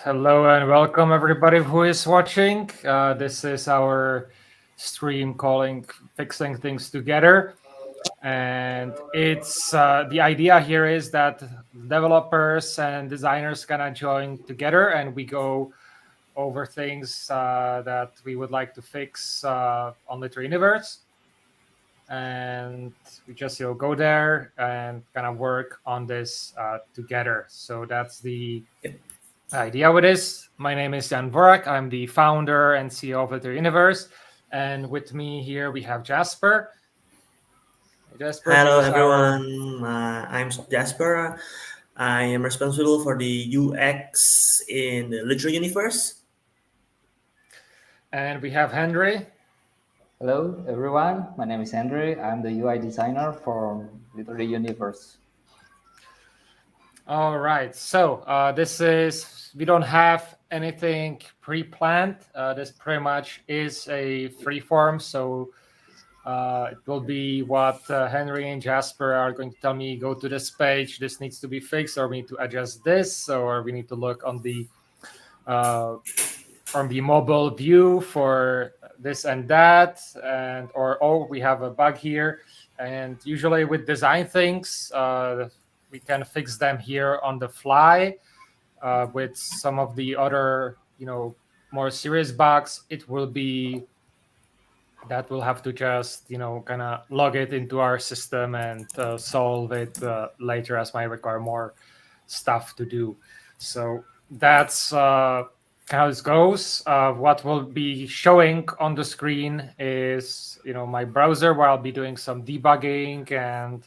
Hello and welcome everybody who is watching. This is our stream calling Fixing Things Together. And it's the idea here is that developers and designers gonna join together and we go over things that we would like to fix on Liter Universe. And we just go there and kind of work on this together. So that's the idea with this. My name is Jan Vorak. I'm the founder and CEO of Liter Universe. And with me here we have Jasper. Jasper, Hello who is our everyone, I'm Jasper. I am responsible for the UX in the Literal Universe. and we have Henry. Hello everyone, my name is Henry. I'm the UI designer for Literary Universe. All right. So we don't have anything pre-planned. This pretty much is a free form. So it will be what Henry and Jasper are going to tell me. Go to this page. This needs to be fixed, or we need to adjust this, or we need to look on the from the mobile view for this and that, and or oh, we have a bug here. And usually with design things, we can fix them here on the fly. With some of the other, more serious bugs, it will be that we'll have to just kind of log it into our system and solve it later, as might require more stuff to do. So that's how this goes. What will be showing on the screen is my browser, where I'll be doing some debugging and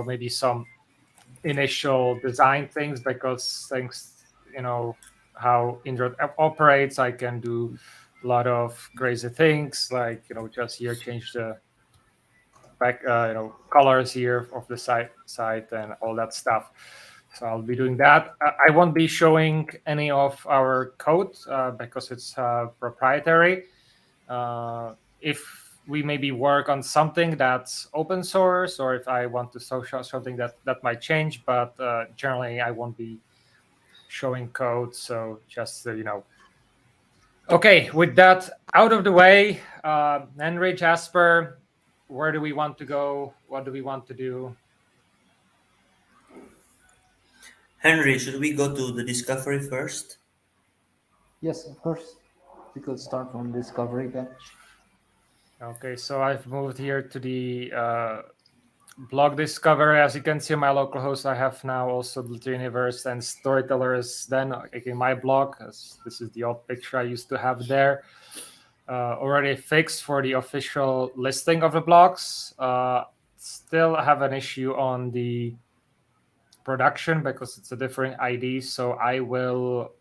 maybe some initial design things, because things how Android operates, I can do a lot of crazy things, like just here change the back colors here of the site and all that stuff. So I'll be doing that. I won't be showing any of our code because it's proprietary. If we maybe work on something that's open source, or if I want to show something that might change, but generally I won't be showing code. So just so you know. Okay, with that out of the way, Henry, Jasper, where do we want to go? What do we want to do? Henry, should we go to the discovery first? Yes, of course. We could start from discovery page. Okay, so I've moved here to the blog discovery. As you can see, my localhost, I have now also the Universe and Storytellers. Then again, my blog, as this is the old picture I used to have there, already fixed for the official listing of the blogs. Still have an issue on the production because it's a different ID. So I will,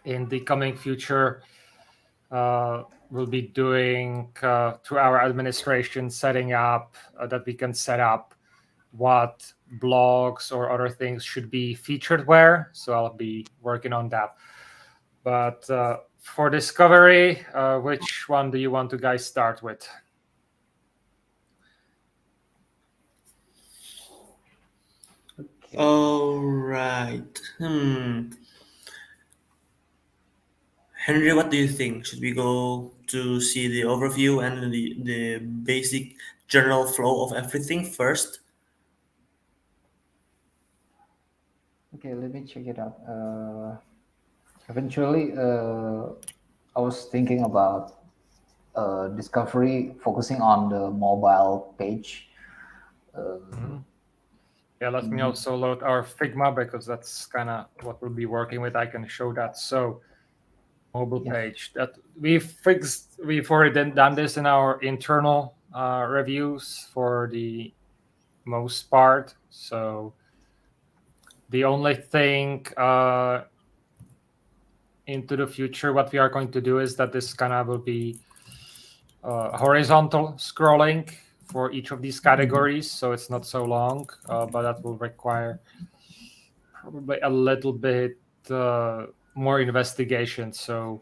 in the coming future, we'll be doing through our administration setting up that we can set up what blogs or other things should be featured where. So I'll be working on that. But for discovery, which one do you want to guys start with? Okay. All right. Henry, what do you think? Should we go to see the overview and the basic general flow of everything first? Okay, let me check it out. Eventually, I was thinking about discovery focusing on the mobile page. Yeah, let me also load our Figma, because that's kind of what we'll be working with. I can show that. So mobile page that we've already done this in our internal reviews for the most part. So the only thing into the future, what we are going to do is that this kind of will be horizontal scrolling for each of these categories. So it's not so long, but that will require probably a little bit more investigation. So,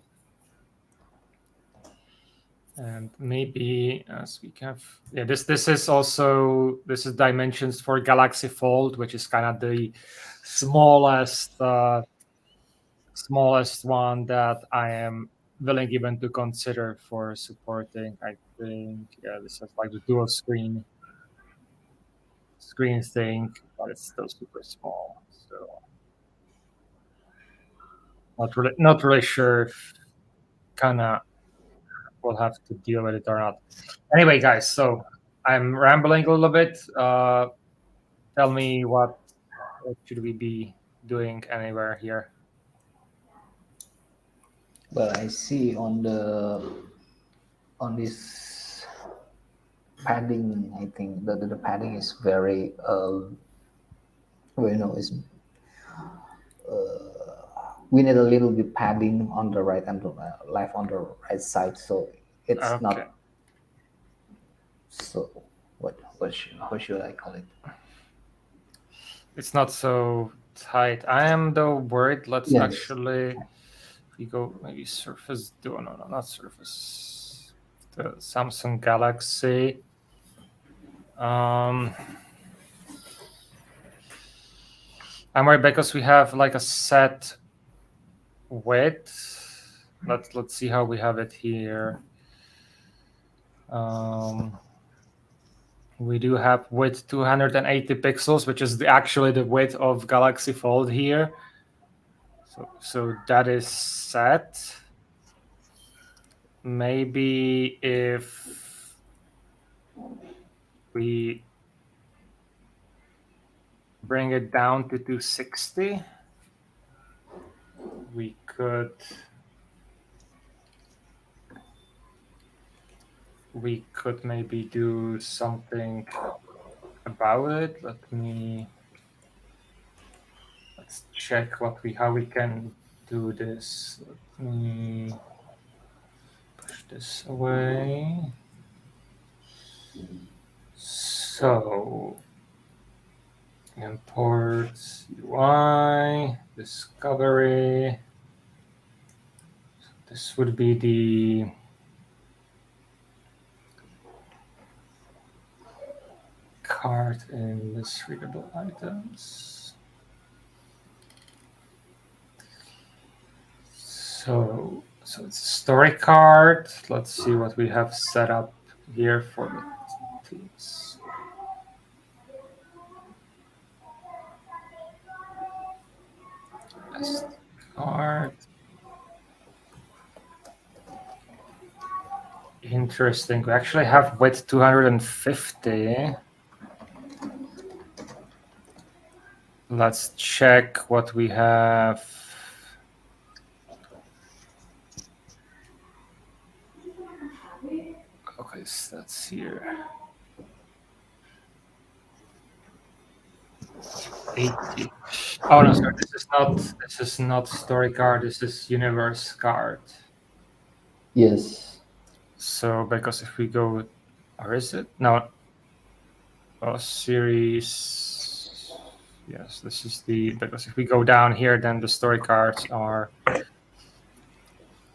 and maybe as we have, this is dimensions for Galaxy Fold, which is kind of the smallest smallest one that I am willing even to consider for supporting. I think, yeah, this is like the dual screen thing, but it's still super small. So not really sure if kinda we'll have to deal with it or not. Anyway, guys, so I'm rambling a little bit. Tell me what should we be doing anywhere here? Well, I see on this padding, I think the padding is very is we need a little bit padding on the right and left on the right side, so it's Okay. not so how should I call it? It's not so tight. I am though worried. Let's Yes. actually, if we go maybe Surface. No, not Surface. The Samsung Galaxy. I'm worried because we have like a set width. Let's see how we have it here. We do have width 280 pixels, which is actually the width of Galaxy Fold here. So that is set. Maybe if we bring it down to 260, we could maybe do something about it. Let's check how we can do this. Let me push this away. So import UI, discovery. This would be the cart in list readable items. So it's a story card. Let's see what we have set up here for the teams. Card. Interesting. We actually have width 250. Let's check what we have. Okay, so that's here. 80. Oh no, sorry. This is not story card. This is universe card. Yes. So because if we go, or is it no? Oh, series. Yes, this is because if we go down here, then the story cards are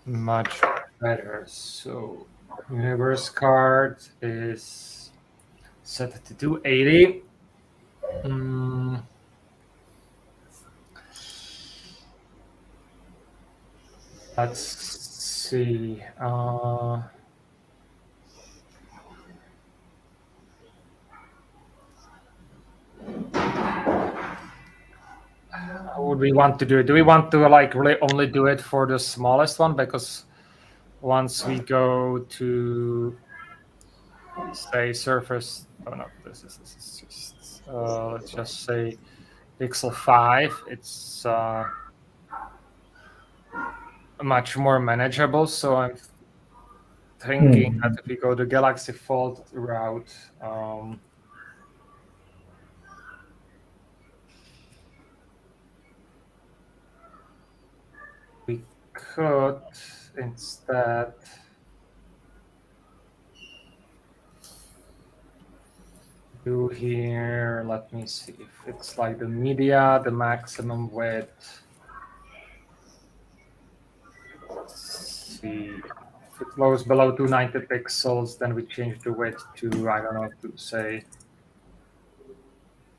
much better. So universe card is set to 280. Let's see. How would we want to do it? Do we want to like really only do it for the smallest one? Because once we go to say Surface, oh no, this is just let's just say Pixel 5. It's much more manageable. So I'm thinking that if we go the Galaxy Fold route, we could instead do here. Let me see if it's like the media, the maximum width. Let's see. If it goes below 290 pixels, then we change the width to, I don't know, to say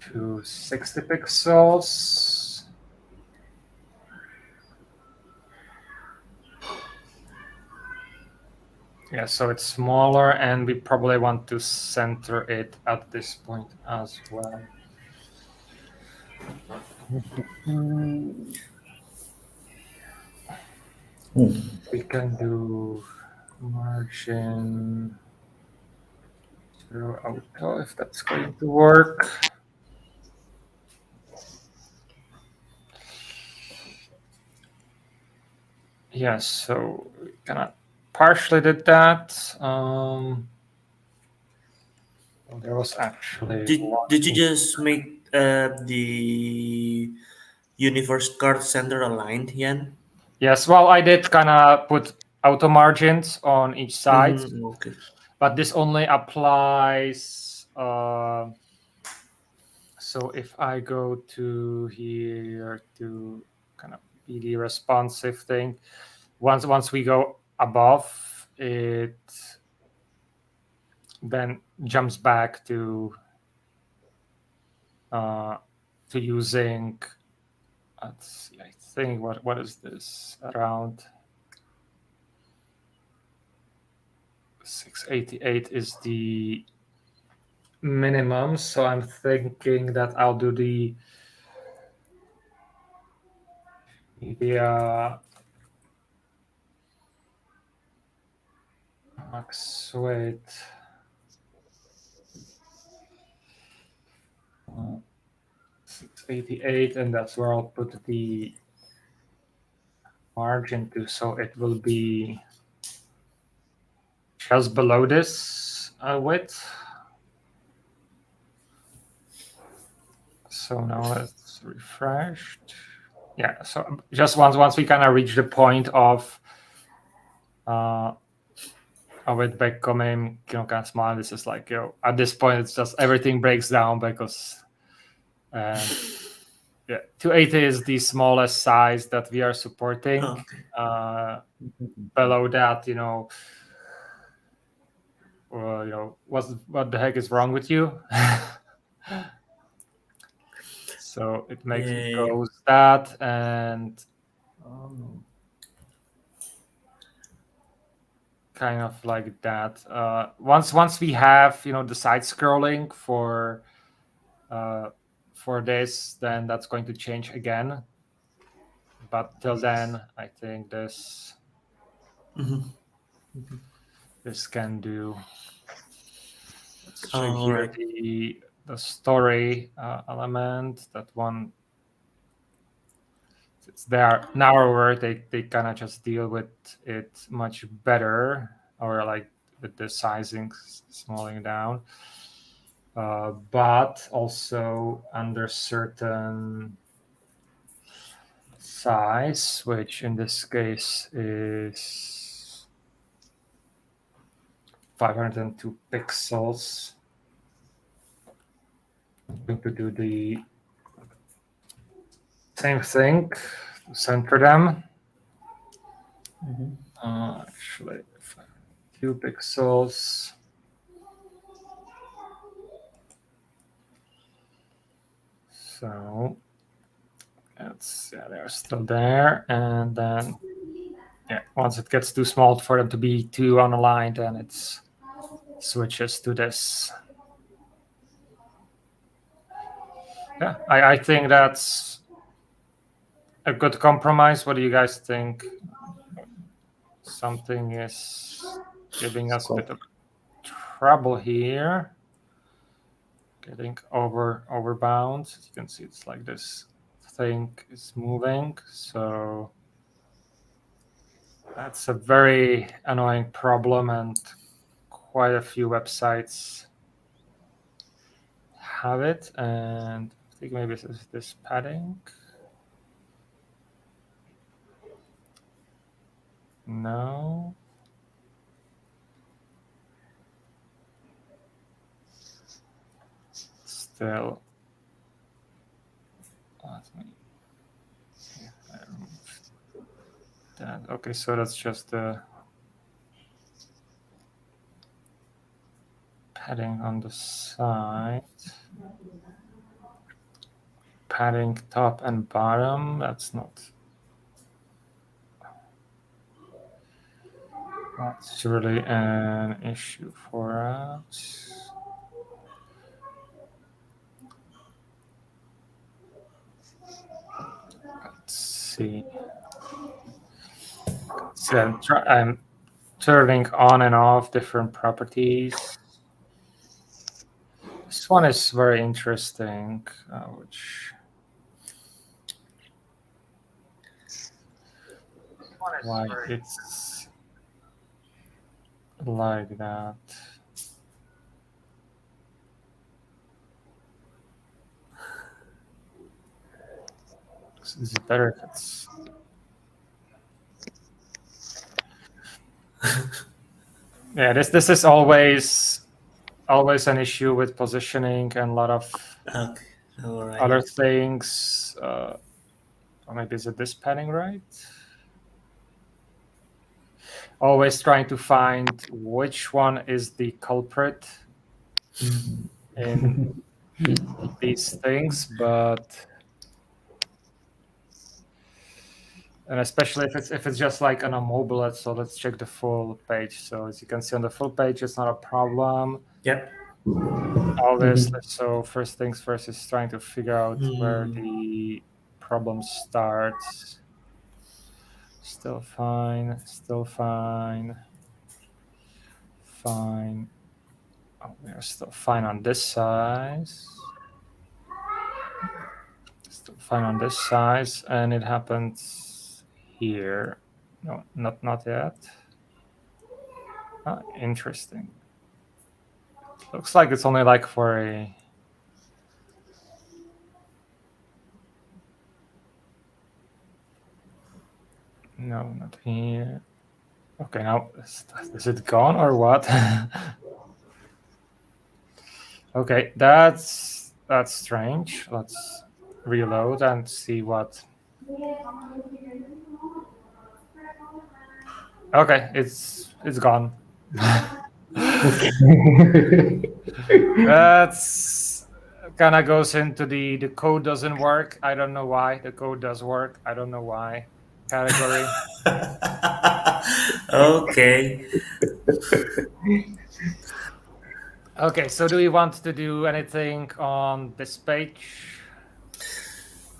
260 pixels. Yeah, so it's smaller, and we probably want to center it at this point as well. We can do margin 0 auto if that's going to work. Yes, so we kind of partially did that. Well, there was actually one. Did you just make the universe card center aligned, Yan? Yes, well, I did kind of put auto margins on each side, Okay. but this only applies. So if I go to here to kind of be the responsive thing, once we go above, it then jumps back to using. Let's see, I think what is this around 688 is the minimum. So I'm thinking that I'll do the max weight. 688, and that's where I'll put the margin to, so it will be just below this width. So now it's refreshed. Yeah, so just once we kind of reach the point of it becoming kind of small, this is like, at this point it's just everything breaks down because yeah, 280 is the smallest size that we are supporting. Okay. Below that, what the heck is wrong with you? So it makes it goes that, and kind of like that. Once we have the side scrolling for this, then that's going to change again. But till then, I think this this can do. Let's check here Right. the story element. That one, they are narrower. They kind of just deal with it much better, or like with the sizing smalling down. But also under certain size, which in this case is 502 pixels. I'm going to do the same thing, center them. Actually, 2 pixels. So they're still there, and then once it gets too small for them to be too unaligned, then it switches to this. Yeah, I think that's a good compromise. What do you guys think? Something is giving us a bit of trouble here. Getting overbound. You can see it's like this thing is moving. So that's a very annoying problem, and quite a few websites have it. And I think maybe this padding. No. Still. That. Okay, so that's just the padding on the side. Padding top and bottom. That's not. That's really an issue for us. Let's see. So I'm turning on and off different properties. This one is very interesting, which why it's like that. Is it better if it's yeah, this is always an issue with positioning and a lot of Okay, all right. other things. Or maybe is it this panning right? Always trying to find which one is the culprit in these things, and especially if it's just like on a mobile. So let's check the full page. So as you can see on the full page, it's not a problem. Yep. Obviously, so first things first is trying to figure out where Hmm. the problem starts. Still fine, still fine. Fine. Oh, we are still fine on this size. Still fine on this size, and it happens here. No, not yet. Ah, interesting. Looks like it's only like for a. No, not here. Okay, now is it gone or what? Okay, that's strange. Let's reload and see what. Okay, it's gone. That's kind of goes into the code doesn't work. I don't know why. The code does work. I don't know why. Category. Okay. Okay, so do we want to do anything on this page?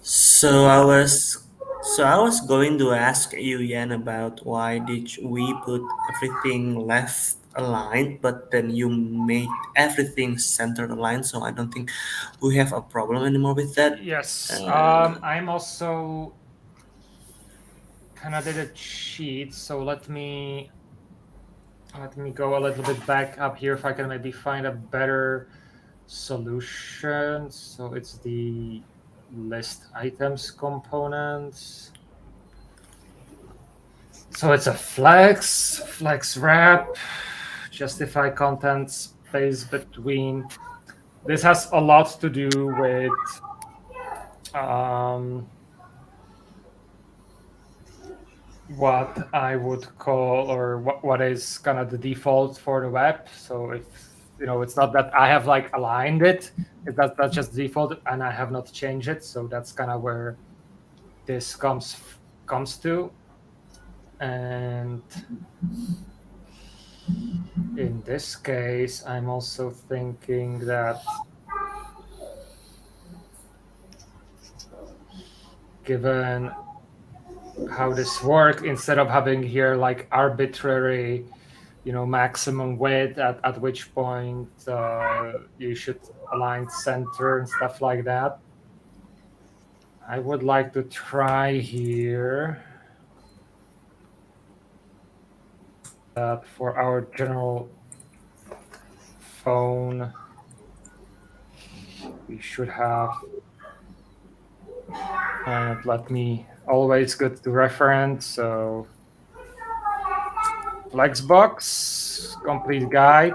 So I was going to ask you, Yan, about why did we put everything left aligned, but then you made everything center aligned. So I don't think we have a problem anymore with that. Yes. I'm also kind of did a cheat, so let me go a little bit back up here if I can maybe find a better solution. So it's the list items component. So it's a flex wrap, justify content space between. This has a lot to do with what I would call, or what is kind of the default for the web. So if it's not that I have like aligned it, if that's just default and I have not changed it. So that's kind of where this comes to. And in this case, I'm also thinking that given how this works, instead of having here like arbitrary, maximum width at which point you should align center and stuff like that, I would like to try here that for our general phone, we should have, and let me always go to reference. So Flexbox, complete guide.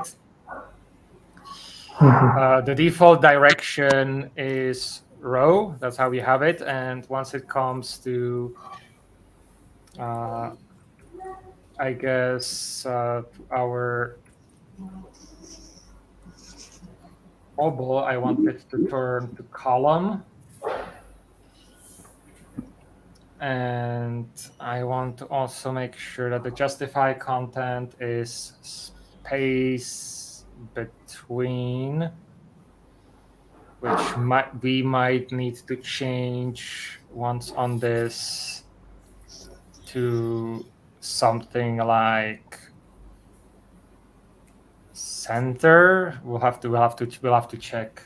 The default direction is row. That's how we have it. And once it comes to, I guess, our mobile, I want it to turn to column. And I want to also make sure that the justify content is space between, which we might need to change once on this to something like center. We'll have to check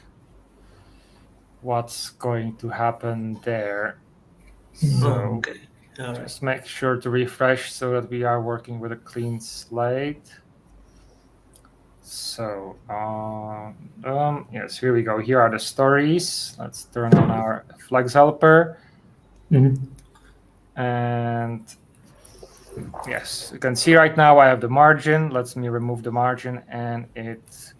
what's going to happen there. So Okay. All right. just make sure to refresh so that we are working with a clean slate. So yes, here we go. Here are the stories. Let's turn on our Flex helper. And yes, you can see right now I have the margin. Let me remove the margin and it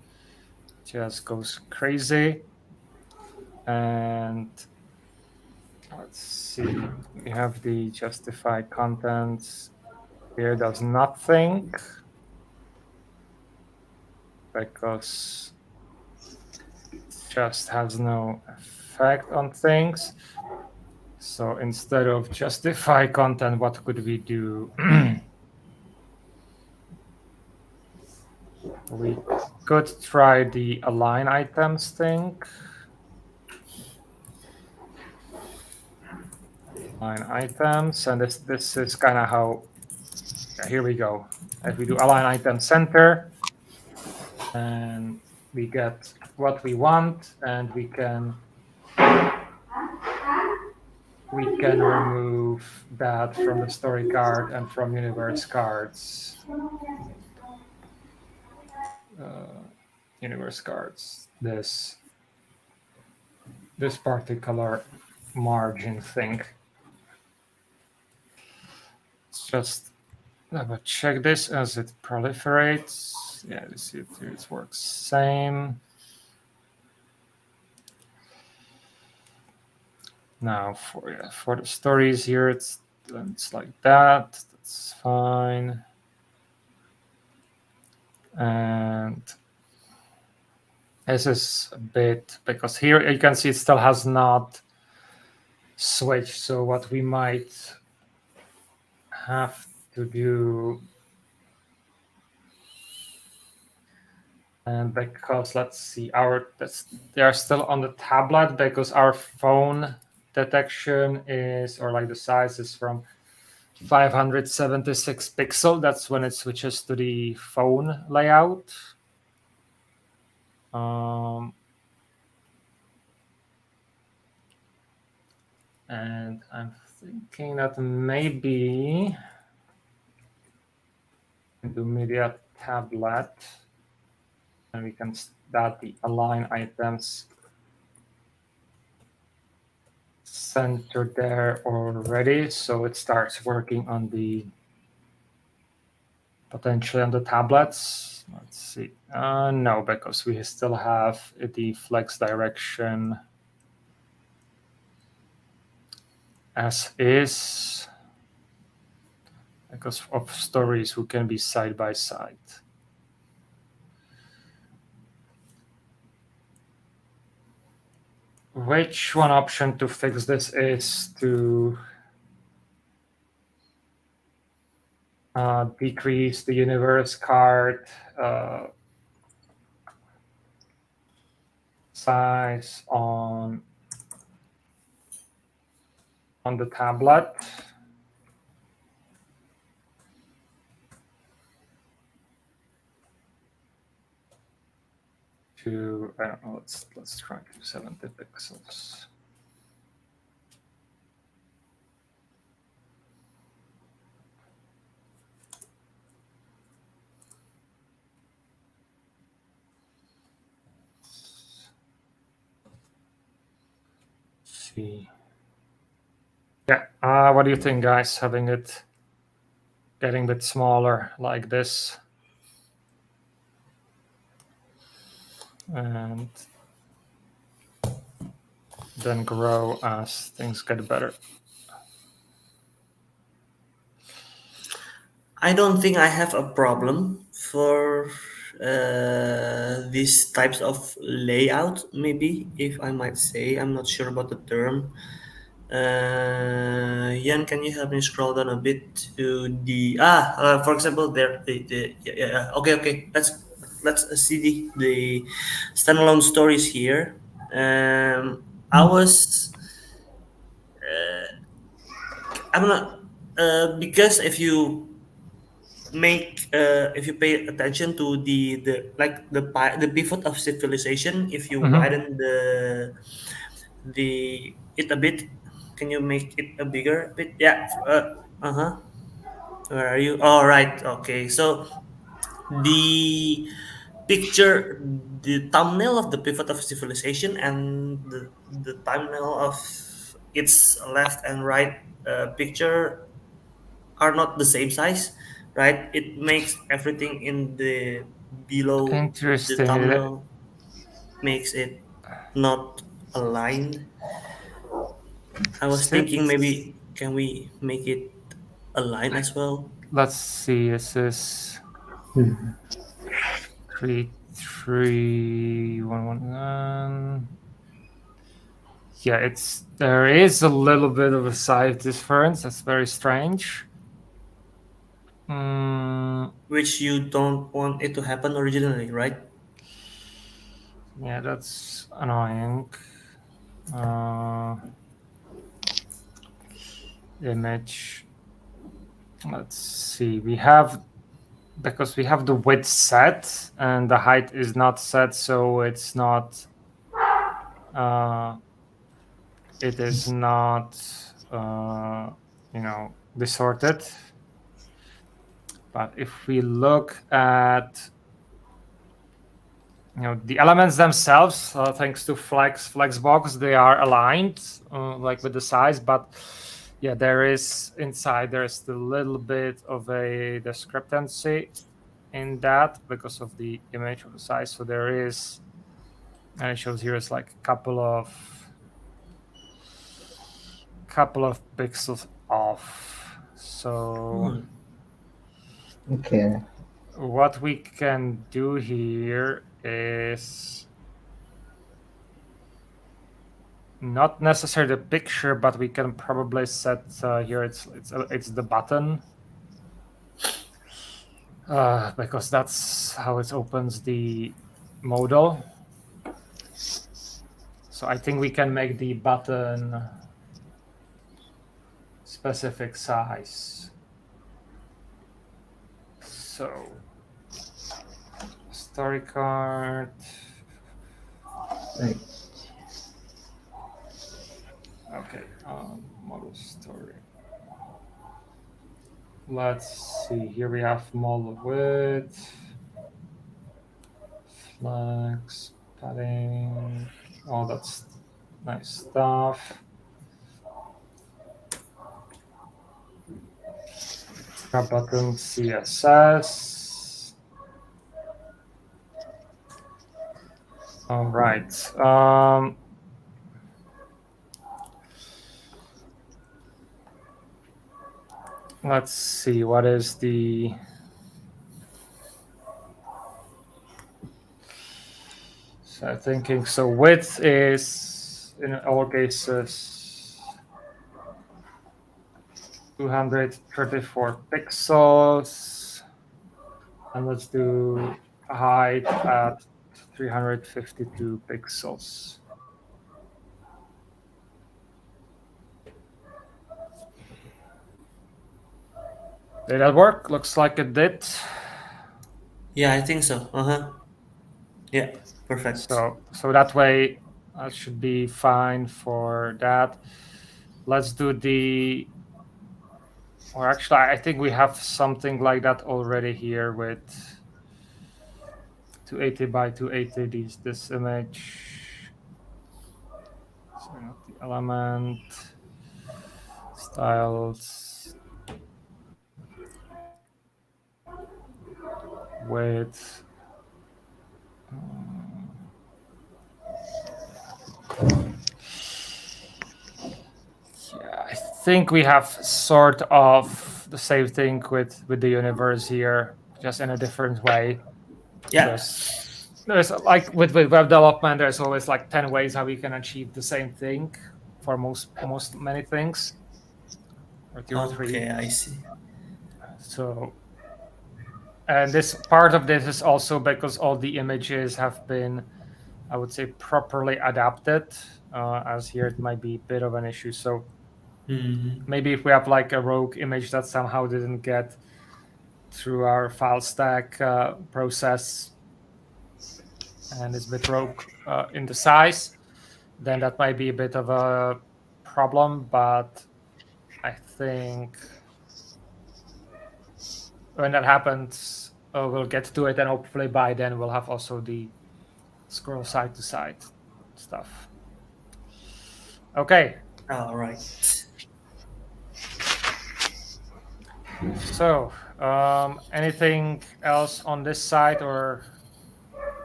just goes crazy. And let's see, we have the justified contents. Here does nothing because it just has no effect on things. So instead of justify content, what could we do? We could try the align items thing. Align items, and this is kind of how. Here we go. If we do align item center, and we get what we want, and we can remove that from the story card and from universe cards. Universe cards. This particular margin thing. Let's just double check this as it proliferates. Yeah, you see it works same. Now for the stories here, it's like that. That's fine. And this is a bit, because here you can see it still has not switched. So what we might have to do, and because let's see, they are still on the tablet because our phone detection is, or like the size is from 576 pixel. That's when it switches to the phone layout. And I'm thinking that maybe do media tablet, and we can start the align items center there already, so it starts working on the potentially on the tablets. Let's see. No, because we still have the flex direction as is, because of stories who can be side by side. Which one option to fix this is to decrease the universe card size on the tablet. To, I don't know, let's try to 70 pixels. See. Yeah, what do you think, guys? Having it getting a bit smaller like this. And then grow as things get better. I don't think I have a problem for these types of layout, maybe, if I might say. I'm not sure about the term. Yan, can you help me scroll down a bit to the for example, there okay. Let's see the standalone stories here. I was I'm not because if you pay attention to the pivot of civilization, if you Mhm. widen the it a bit, can you make it a bigger bit? Yeah. Uh-huh. Where are you? Oh, right. Okay. So the picture, the thumbnail of the pivot of civilization and the thumbnail of its left and right picture are not the same size, right? It makes everything in the below the Interesting. thumbnail makes it not aligned. I was thinking Sits. maybe can we make it align as well? Let's see. This is 33111. Yeah, there is a little bit of a size difference. That's very strange. Which you don't want it to happen originally, right? Yeah, that's annoying. Image. Let's see. Because we have the width set and the height is not set, so it's not. It is not. Distorted. But if we look at the elements themselves, thanks to Flexbox, they are aligned like with the size, but yeah, there's a little bit of a discrepancy in that because of the image of the size. So there is, and it shows here is like a couple of pixels off. So Okay. what we can do here is not necessarily the picture, but we can probably set here. It's the button because that's how it opens the modal. So I think we can make the button specific size. So story card. Right. Okay, model story. Let's see. Here we have model width, flex, padding. All that's nice stuff. Button CSS. All right. Let's see. What is the? So I'm thinking. So width is in all cases 234 pixels, and let's do height at 352 pixels. Did that work? Looks like it did. Yeah, I think so. Yeah, perfect. So that way, that should be fine for that. Let's do the. Or actually, I think we have something like that already here with 280 by 280. This image. So not the element styles with. Yeah, I think we have sort of the same thing with the universe here, just in a different way. Yeah. There's like with web development, there's always like 10 ways how we can achieve the same thing. for many things, or 2 or 3. Okay, I see. So, and this part of this is also because all the images have been, I would say, properly adapted. As here it might be a bit of an issue. So maybe if we have like a rogue image that somehow didn't get through our file stack process and is a bit rogue in the size, then that might be a bit of a problem. But I think when that happens, we'll get to it, and hopefully by then we'll have also the scroll side to side stuff. Okay. All right. So, anything else on this side, or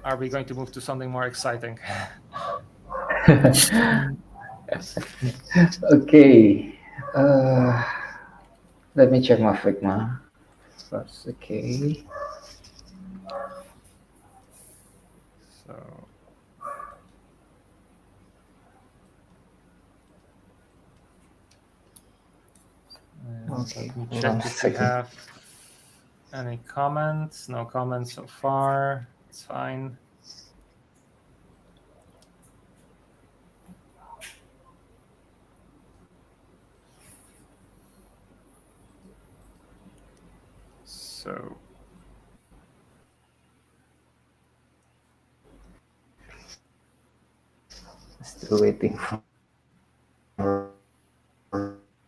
are we going to move to something more exciting? Okay. Let me check my Figma first. Okay. So, Okay. let me Hold check on a if we second. have any comments. No comments so far. It's fine. So, Still waiting for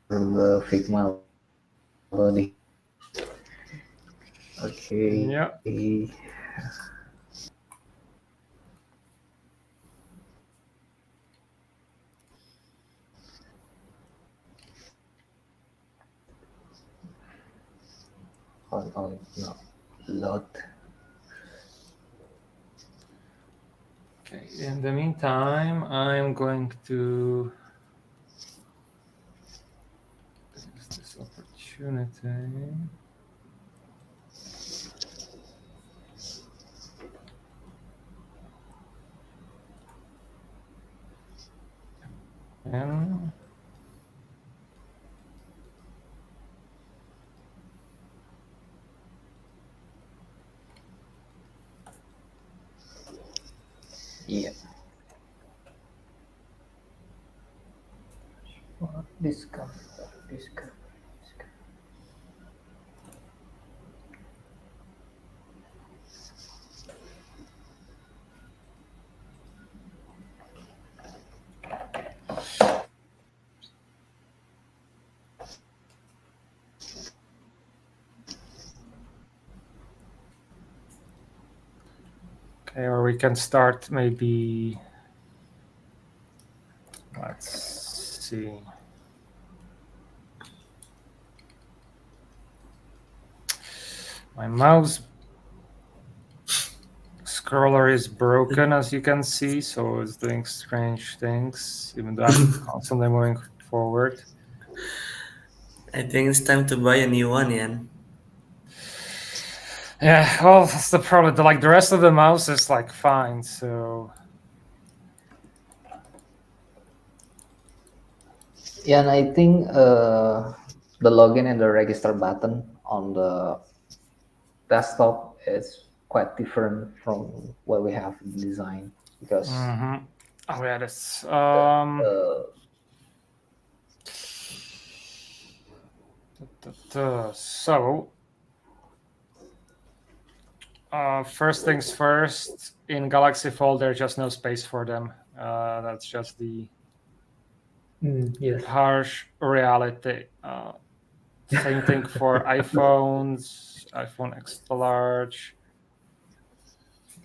the Figma loading. Okay. yeah. Hold on, no, load. Okay. In the meantime, I'm going to use this opportunity. And Yeah. Discover. okay, or we can start maybe. Let's see. My mouse scroller is broken, as you can see, so it's doing strange things, even though I'm constantly moving forward. I think it's time to buy a new one, Ian. Yeah, well, that's the problem. Like the rest of the mouse is like fine, so Yeah, and I think the login and the register button on the desktop is quite different from what we have in design because oh yeah, this so first things first, in Galaxy Fold there's just no space for them. That's just the yes. harsh reality. Same thing for iPhones, iPhone Extra Large.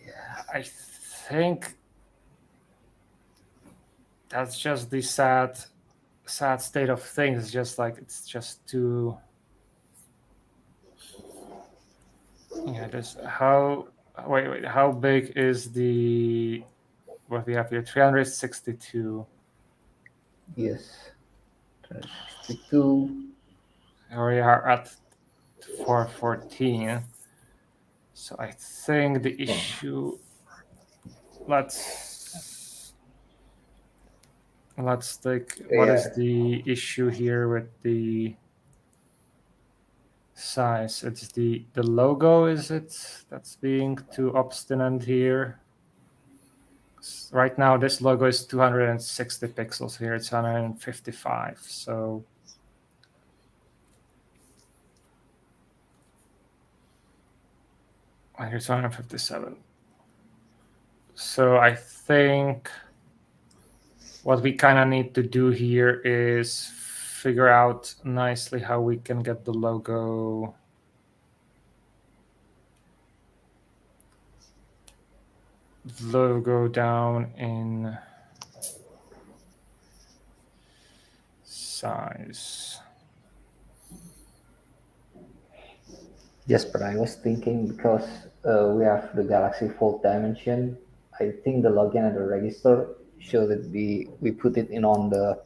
Yeah. I think that's just the sad state of things. It's just like it's just too. Yeah, just how. Wait. How big is the what we have here? 362. Yes. 362. We are at 414. So I think the issue. Let's let's take, what is Yeah. the issue here with the size? It's the logo, is it, that's being too obstinate here? Right now this logo is 260 pixels, here it's 155, so here's 157. So I think what we kind of need to do here is figure out nicely how we can get the logo down in size. Yes, but I was thinking because we have the Galaxy Fold dimension. I think the login and the register show that we put it in on the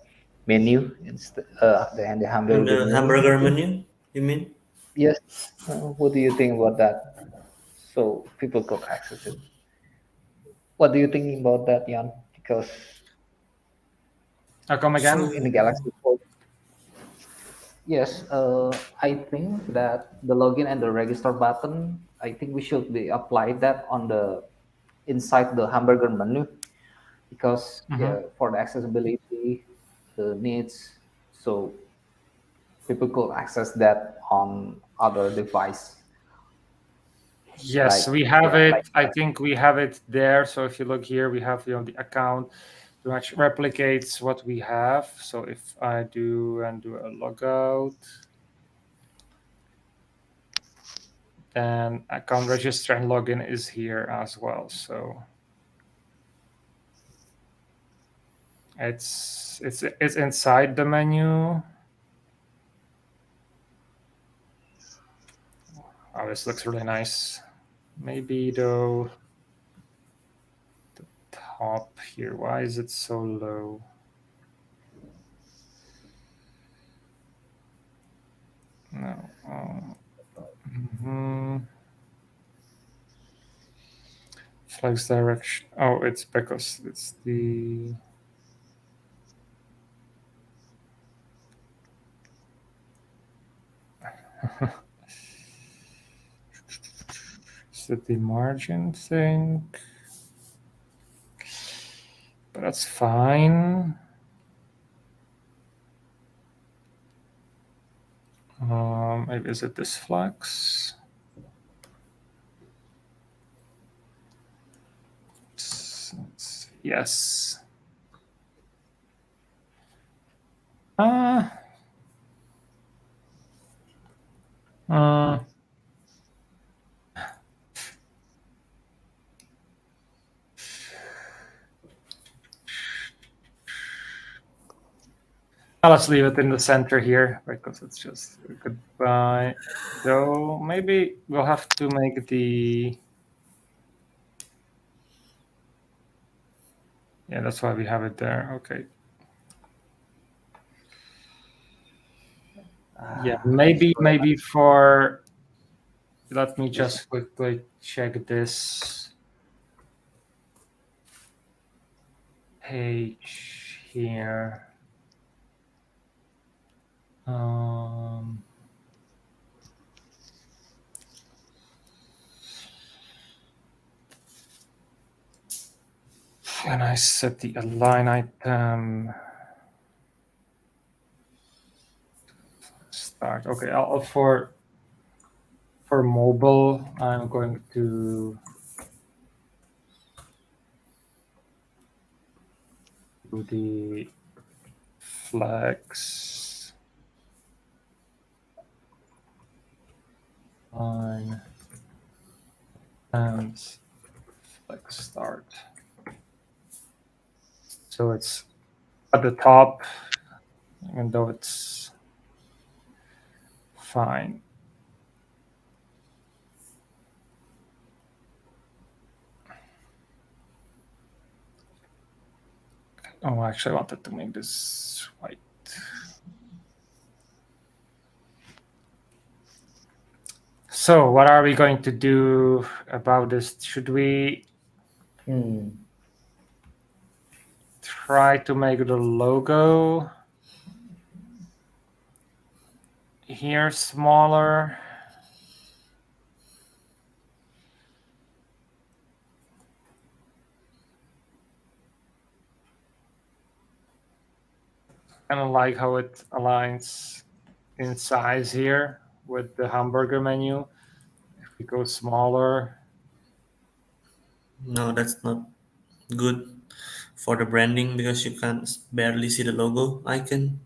menu instead the On hamburger the menu. I hamburger think. menu, you mean? Yes. What do you think about that? So people could access it. What do you think about that, Jan? Because Come again? in the Galaxy Fold, yes, I think that the login and the register button, I think we should be applied that on the inside the hamburger menu because Mhm. yeah, for the accessibility needs, so people could access that on other device. Yes, Like we have yeah, it. like I think we have it there. So if you look here, we have the account, pretty much replicates what we have. So if I do a logout, then account register and login is here as well. So it's inside the menu. Oh, this looks really nice. Maybe though the top here. Why is it so low? No. Flex direction. Oh, it's because it's the. Is it the margin thing? But that's fine. Maybe is it this flex? Yes. Uh, let's leave it in the center here because it's just goodbye. Though maybe we'll have to make the. Yeah, that's why we have it there. Okay. Yeah, maybe for. Let me just quickly check this page here. And I set the align item. Start. Okay, I'll for mobile, I'm going to do the flex line and flex start. So it's at the top, even though it's fine. Oh, actually, I wanted to make this white. So, what are we going to do about this? Should we try to make the logo here smaller. Kind of like how it aligns in size here with the hamburger menu. If we go smaller, No, that's not good for the branding because you can barely see the logo icon.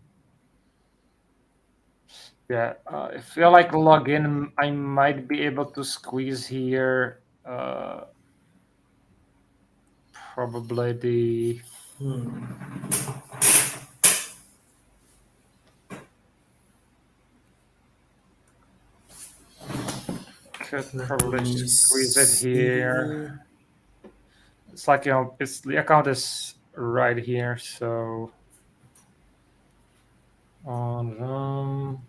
yeah, if you like log in, I might be able to squeeze here probably the could Let probably me squeeze it see. here. It's like, it's the account is right here, so on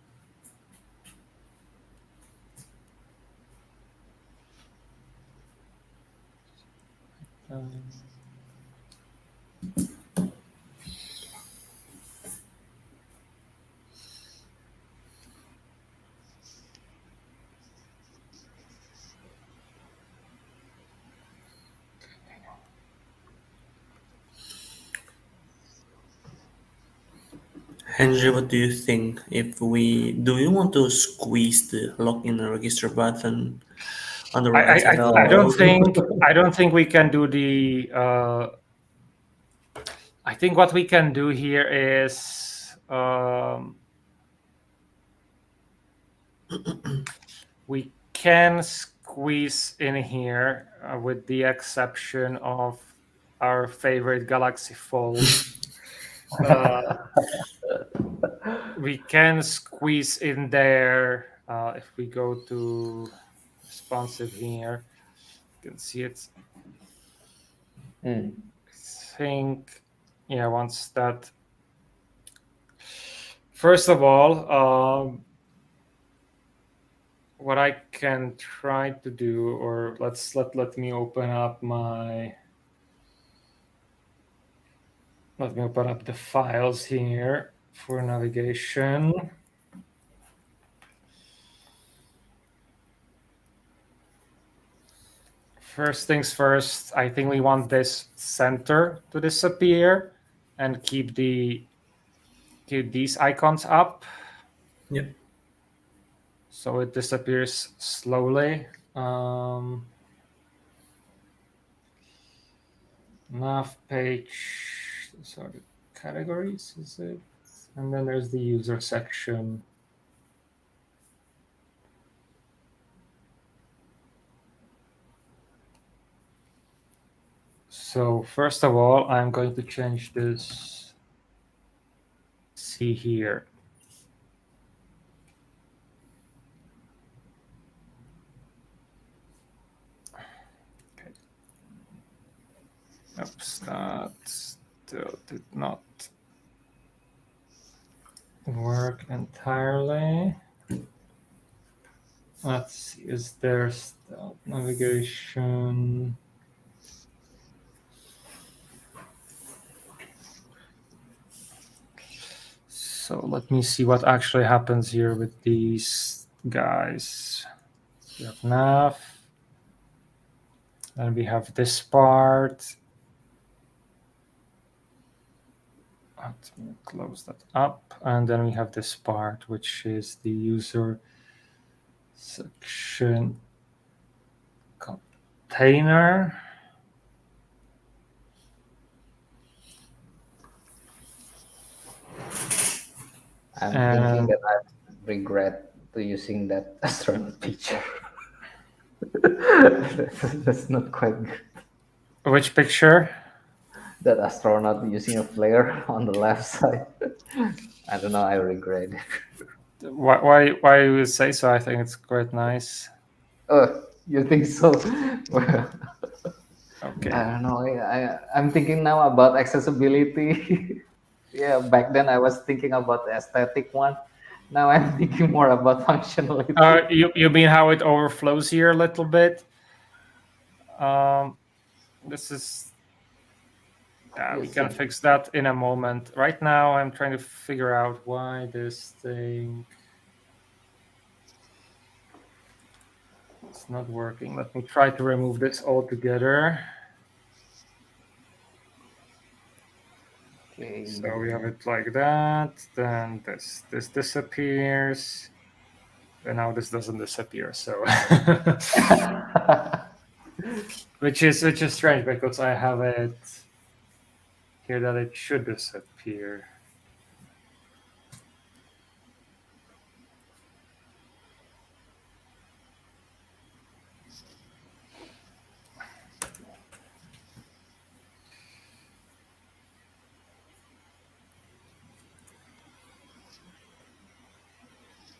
Henry, what do you think? If we do, you want to squeeze the login and register button on the right side of the I don't logo? think we can do the. I think what we can do here is we can squeeze in here with the exception of our favorite Galaxy Fold. We can squeeze in there if we go to responsive here. You can see it. I think, yeah, once that. First of all, what I can try to do, or let me open up the files here for navigation. First things first, I think we want this center to disappear and keep these icons up. Yep. So it disappears slowly. Nav page, sorry, categories, is it? And then there's the user section. So first of all, I'm going to change this. See here. Okay. Oops, that still did not work entirely. Let's see, is there still navigation? So let me see what actually happens here with these guys. We have nav, then we have this part. Let me close that up, and then we have this part, which is the user section container. I'm thinking that I regret to using that astronaut picture. That's not quite good. Which picture? That astronaut using a flare on the left side. I don't know. I regret it. Why you would say so? I think it's quite nice. Oh, you think so? Well, Okay. I don't know. I'm thinking now about accessibility. Yeah, back then I was thinking about the aesthetic one. Now I'm thinking more about functionality. You mean how it overflows here a little bit? This is Yeah, we Yes, can fix that in a moment. Right now, I'm trying to figure out why this thing is not working. Let me try to remove this altogether. Okay. So we have it like that. Then this disappears. And now this doesn't disappear. So, which is strange because I have it here that it should disappear.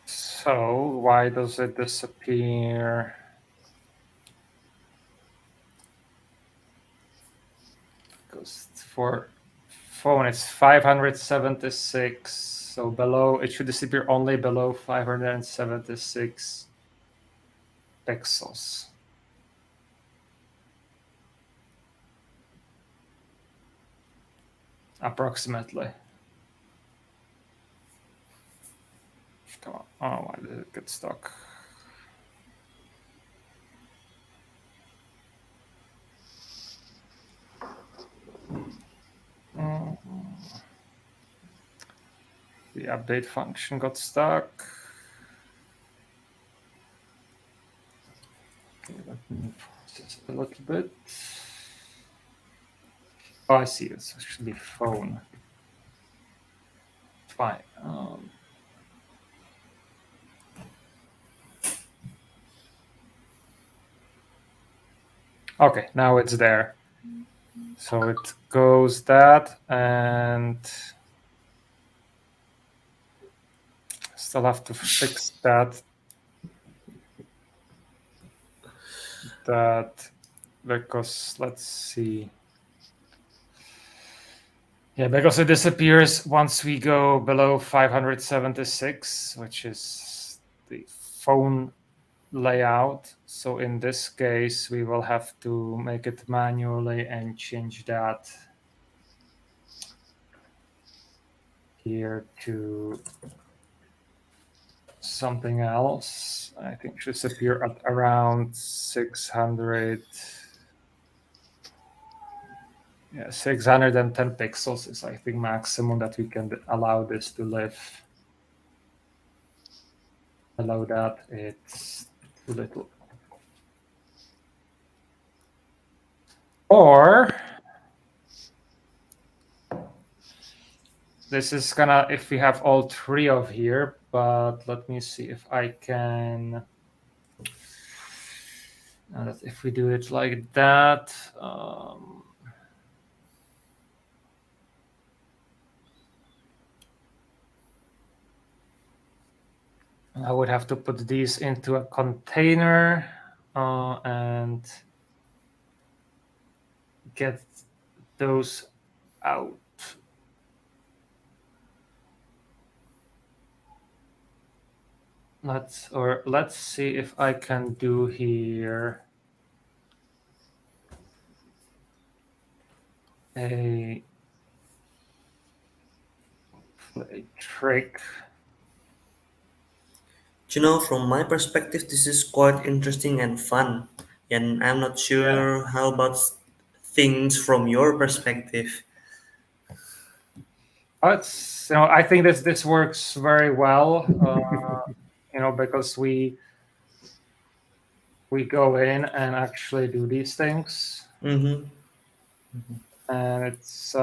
So why does it disappear? Because for phone it's 576. So below it should disappear only below 576 pixels. Approximately. Come on. Oh, why did it get stuck? The update function got stuck. Okay, let me process it a little bit. Oh, I see. It's actually phone. Fine. Okay, now it's there. So it goes that, and still have to fix that. Because let's see. Yeah, because it disappears once we go below 576, which is the phone layout. So in this case, we will have to make it manually and change that here to something else. I think it should disappear at around 600. Yeah, 610 pixels is I think maximum that we can allow this to live. Below that, it's too little. Or this is gonna, if we have all three of here, but let me see if I can. Now that if we do it like that, I would have to put these into a container and get those out. Let's see if I can do here a trick. You know, from my perspective, this is quite interesting and fun. And I'm not sure how about things from your perspective. It's I think this works very well. Because we go in and actually do these things, Mm-hmm. and it's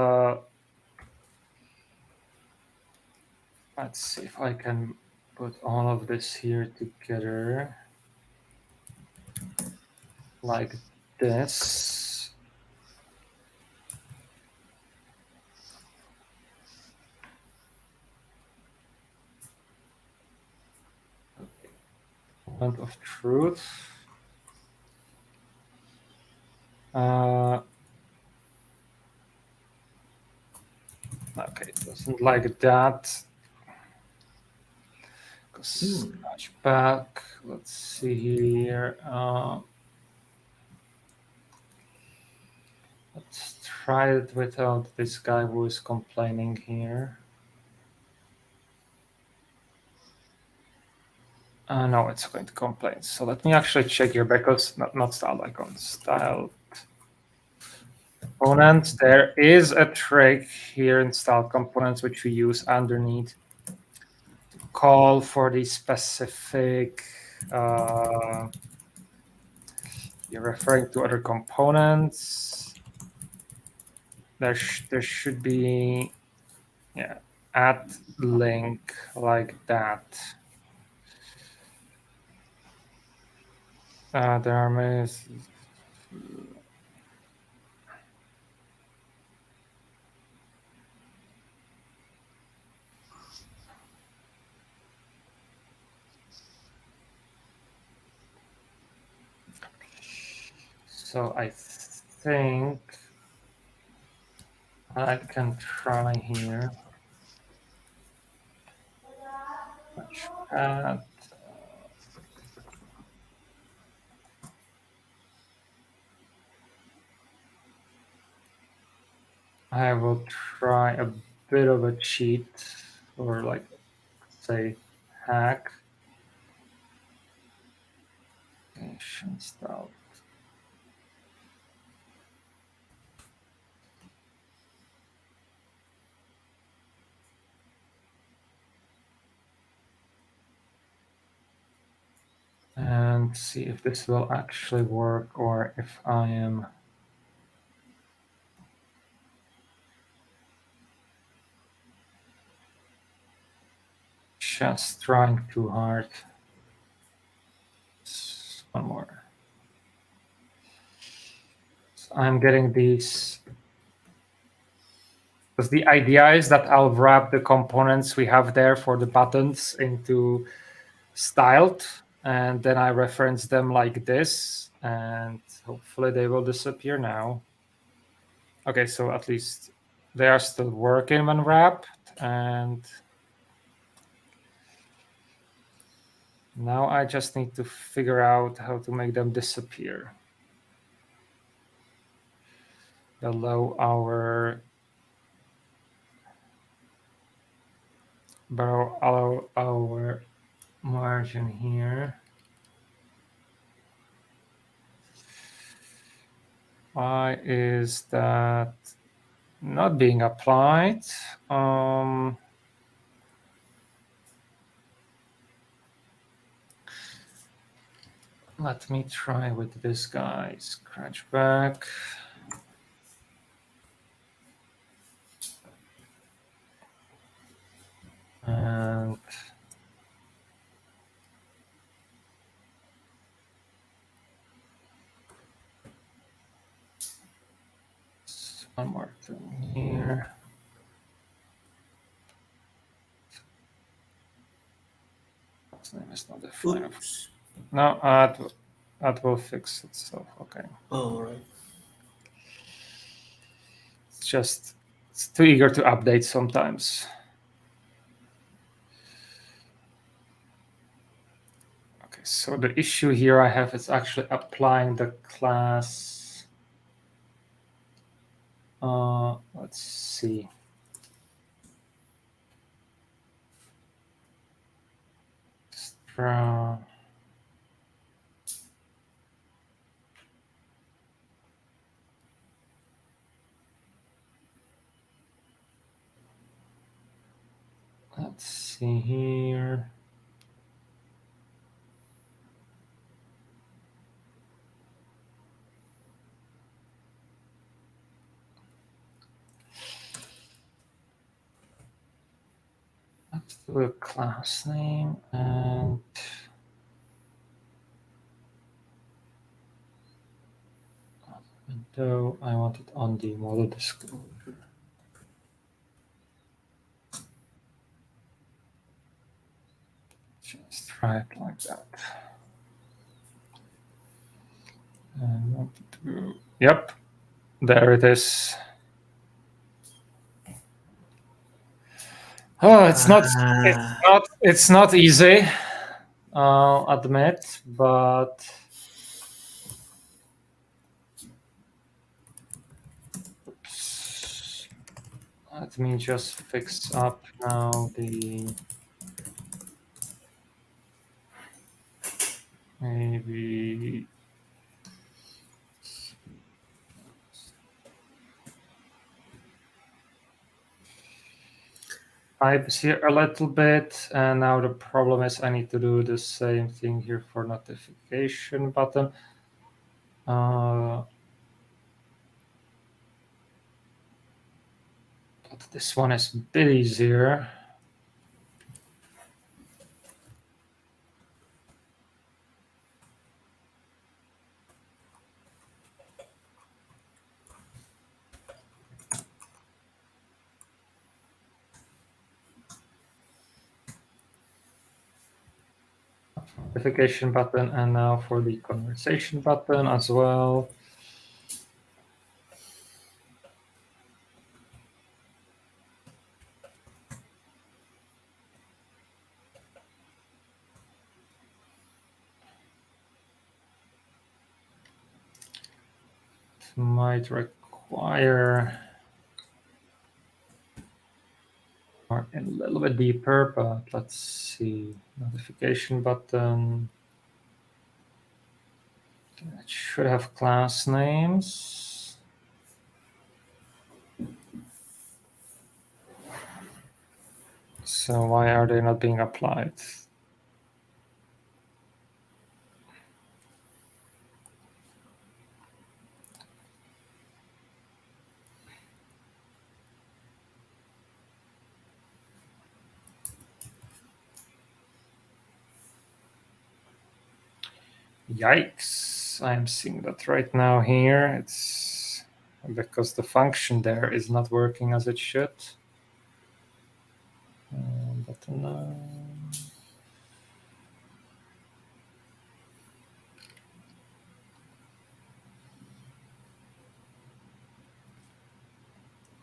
let's see if I can put all of this here together like this. Moment of truth. Okay, it doesn't like that. Scratch back. Let's see here. Let's try it without this guy who is complaining here. No, it's going to complain. So let me actually check here because not style icon, style components. There is a trick here in style components which we use underneath to call for the specific. You're referring to other components. There should be, yeah, add link like that. There are many. So I think I can try here. I will try a bit of a cheat, or like say hack. Style. And see if this will actually work or if I am just trying too hard. One more. So I'm getting these. Because the idea is that I'll wrap the components we have there for the buttons into styled, and then I reference them like this, and hopefully they will disappear now. Okay, so at least they are still working when wrapped, and now I just need to figure out how to make them disappear. Below our margin here. Why is that not being applied? Let me try with this guy. Scratch back. And one more thing here. His name is not defined. Oops. No, that will fix itself. Okay. Oh, right. It's too eager to update sometimes. Okay, so the issue here I have is actually applying the class. Let's see. Let's see here. Let's do a class name and window. I want it on the model disclosure. Just try it like that. And what to do? Yep, there it is. Oh, it's not easy, I'll admit, but oops. Let me just fix up now the maybe types here a little bit, and now the problem is I need to do the same thing here for notification button. But this one is a bit easier. Notification button, and now for the conversation button as well. It might require or a little bit deeper, but let's see. Notification button. It should have class names. So why are they not being applied? Yikes, I'm seeing that right now here. It's because the function there is not working as it should. Button.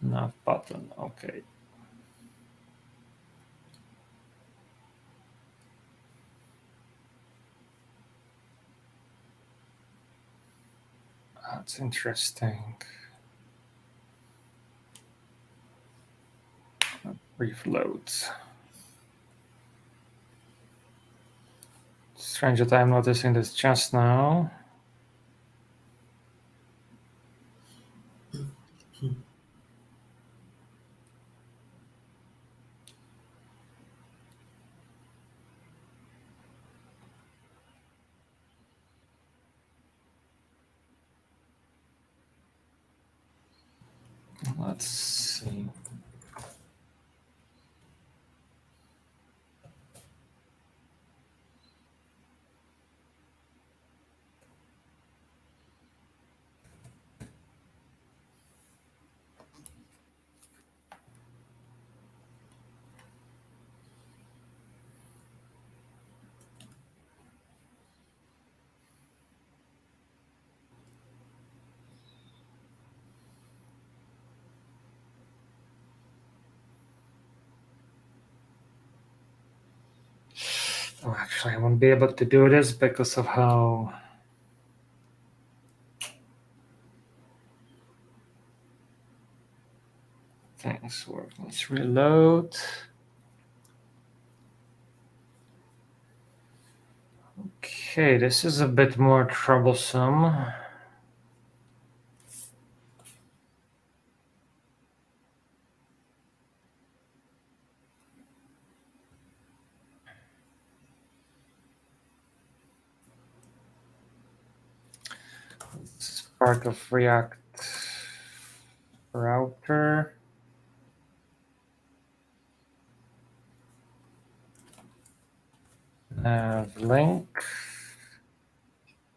Nav button, okay. That's interesting. Brief loads. Strange that I'm noticing this just now. Let's see. Oh, actually, I won't be able to do this because of how things work. Let's reload. Okay, this is a bit more troublesome. This is part of React router. Link.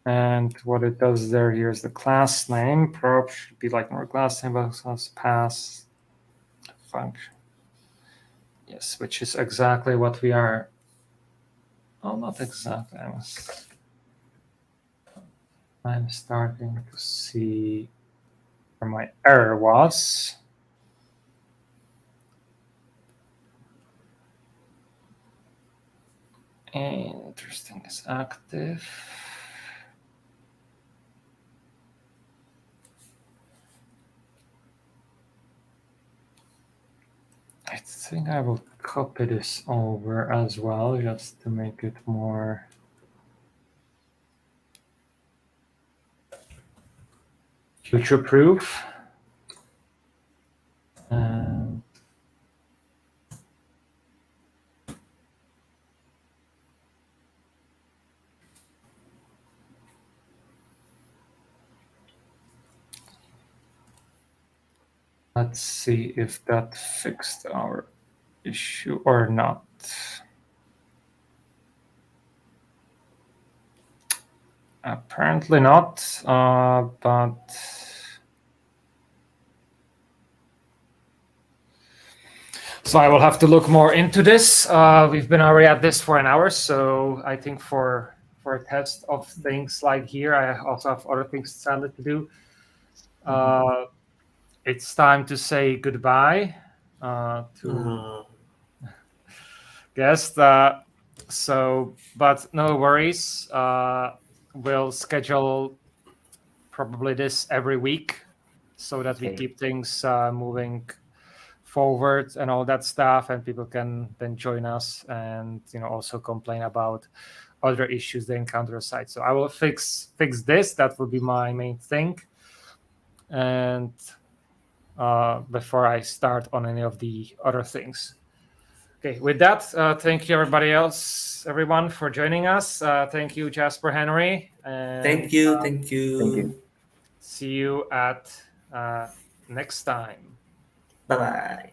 And what it does there, here's the class name. Prop should be like more class name, but also pass function. Yes, which is exactly what we are. Oh, not exactly. I'm starting to see where my error was. Interesting is active. I think I will copy this over as well, just to make it more future-proof. And let's see if that fixed our issue or not. Apparently not, but so I will have to look more into this. We've been already at this for an hour, so I think for a test of things like here, I also have other things to do. It's time to say goodbye to guests. So, but no worries. We'll schedule probably this every week so that we Okay. keep things moving forward and all that stuff, and people can then join us and also complain about other issues they encounter aside. So I will fix this. That will be my main thing. And before I start on any of the other things. Okay, with that, thank you everyone for joining us. Thank you, Jasper Henry. And Thank you. Thank you. see you at next time. Bye bye.